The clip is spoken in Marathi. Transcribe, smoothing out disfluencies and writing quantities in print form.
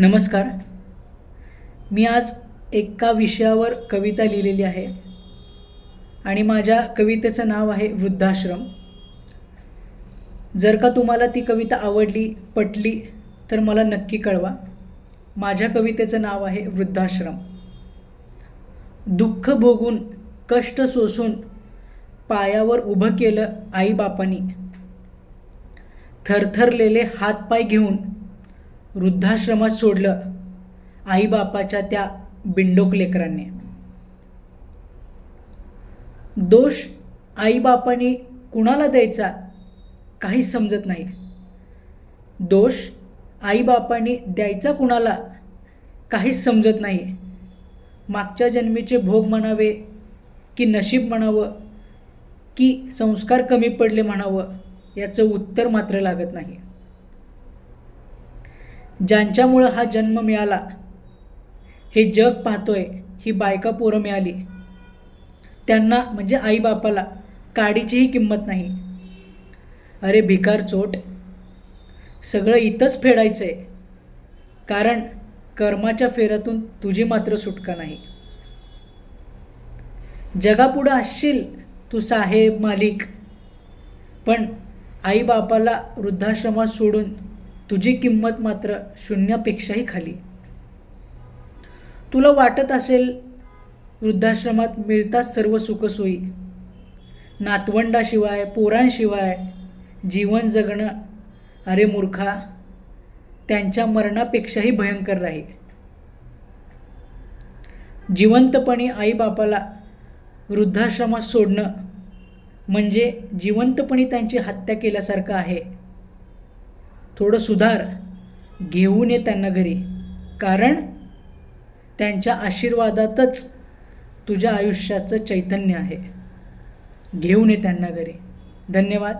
नमस्कार. मी आज एका विषयावर कविता लिहिलेली आहे आणि माझ्या कवितेचं नाव आहे वृद्धाश्रम. जर का तुम्हाला ती कविता आवडली, पटली तर मला नक्की कळवा. माझ्या कवितेचं नाव आहे वृद्धाश्रम. दुःख भोगून, कष्ट सोसून पायावर उभं केलं आईबापांनी. थरथरलेले हातपाय घेऊन वृद्धाश्रमात सोडलं आईबापाच्या त्या बिंडोक लेकरांनी. दोष आईबापांनी कुणाला द्यायचा काही समजत नाही. दोष आईबापांनी द्यायचा कुणाला काहीच समजत नाही. मागच्या जन्मीचे भोग म्हणावे की नशीब म्हणावं की संस्कार कमी पडले म्हणावं, याचं उत्तर मात्र लागत नाही. ज्यांच्यामुळं हा जन्म मिळाला, हे जग पाहतोय, ही बायका पोरं मिळाली, त्यांना म्हणजे आईबापाला काडीचीही किंमत नाही. अरे भिकार चोट, सगळं इथंच फेडायचं आहे, कारण कर्माच्या फेऱ्यातून तुझी मात्र सुटका नाही. जगापुढं असशील तू साहेब मालिक, पण आईबापाला वृद्धाश्रमात सोडून तुझी किंमत मात्र शून्यापेक्षाही खाली. तुला वाटत असेल वृद्धाश्रमात मिळतात सर्व सुखसोयी, नातवंडाशिवाय पोरांशिवाय जीवन जगणं, अरे मूर्खा, त्यांच्या मरणापेक्षाही भयंकर राहील. जिवंतपणी आईबापाला वृद्धाश्रमात सोडणं म्हणजे जिवंतपणी त्यांची हत्या केल्यासारखं आहे. थोडं सुधार, घेऊन ये त्यांना घरी, कारण त्यांच्या आशीर्वादातच तुझ्या आयुष्याचं चैतन्य आहे. घेऊन ये त्यांना घरी. धन्यवाद.